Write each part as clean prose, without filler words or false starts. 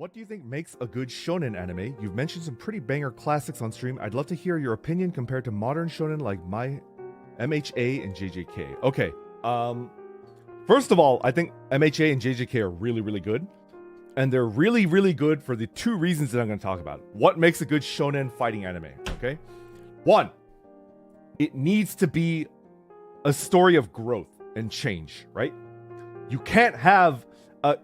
What do you think makes a good shonen anime? You've mentioned some pretty banger classics on stream. I'd love to hear your opinion compared to modern shonen like my MHA and JJK. Okay. First of all, I think MHA and JJK are really, really good. And they're really, really good for the two reasons that I'm going to talk about. What makes a good shonen fighting anime, okay? One, it needs to be a story of growth and change, right? You can't have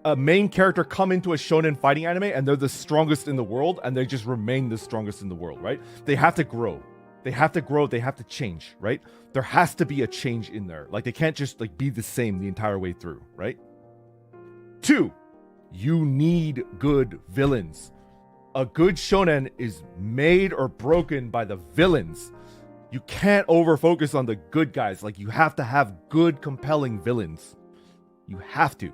a main character come into a shonen fighting anime and they're the strongest in the world and they just remain the strongest in the world, right? They have to grow. They have to grow. They have to change, right? There has to be a change in there. Like, they can't just like be the same the entire way through, right? Two, you need good villains. A good shonen is made or broken by the villains. You can't over-focus on the good guys. Like, you have to have good, compelling villains. You have to.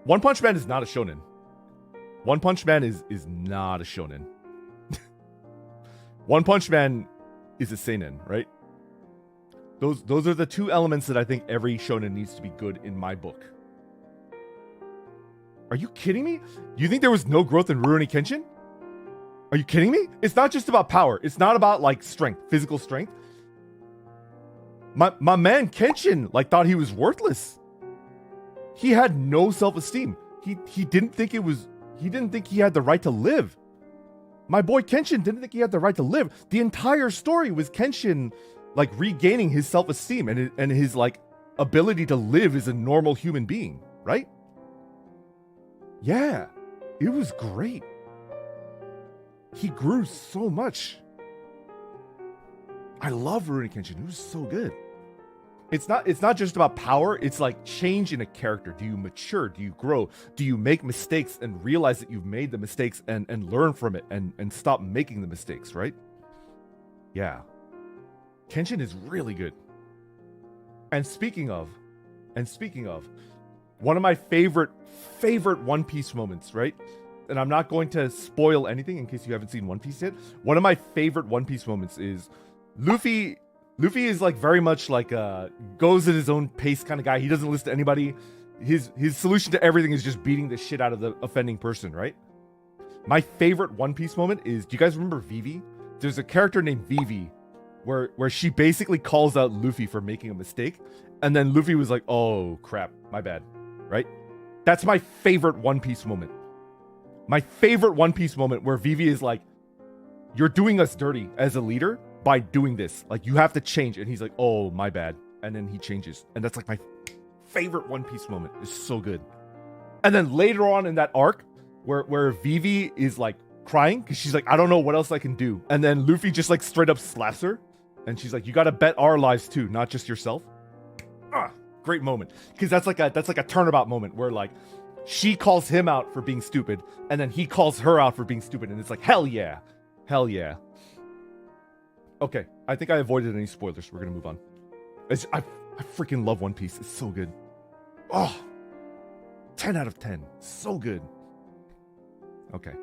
One Punch Man is not a shonen. One Punch Man is not a shonen. One Punch Man is a seinen, right? Those are the two elements that I think every shonen needs to be good in my book. Are you kidding me? You think there was no growth in Rurouni Kenshin? Are you kidding me? It's not just about power. It's not about like strength, physical strength. My man Kenshin like thought he was worthless. He had no self-esteem. He didn't think he had the right to live. My boy Kenshin didn't think he had the right to live. The entire story was Kenshin like regaining his self-esteem and his like ability to live as a normal human being, right? Yeah, it was great. He grew so much. I love Rurouni Kenshin. It was so good. It's not just about power. It's like change in a character. Do you mature? Do you grow? Do you make mistakes and realize that you've made the mistakes and learn from it and stop making the mistakes, right? Yeah. Kenshin is really good. And speaking of, one of my favorite One Piece moments, right? And I'm not going to spoil anything in case you haven't seen One Piece yet. One of my favorite One Piece moments is Luffy is like very much like goes at his own pace kind of guy. He doesn't listen to anybody. His solution to everything is just beating the shit out of the offending person, right? My favorite One Piece moment is, do you guys remember Vivi? There's a character named Vivi where she basically calls out Luffy for making a mistake. And then Luffy was like, oh crap, my bad, right? That's my favorite One Piece moment. My favorite One Piece moment where Vivi is like, you're doing us dirty as a leader by doing this. Like, you have to change. And he's like, oh, my bad. And then he changes. And that's like my favorite One Piece moment. It's so good. And then later on in that arc where Vivi is like crying because she's like, I don't know what else I can do. And then Luffy just like straight up slaps her. And she's like, you got to bet our lives too, not just yourself. Great moment. Because that's like a turnabout moment where like she calls him out for being stupid. And then he calls her out for being stupid. And it's like, hell yeah. Hell yeah. Okay, I think I avoided any spoilers. We're gonna move on. I freaking love One Piece. It's so good. Oh, 10 out of 10. So good. Okay.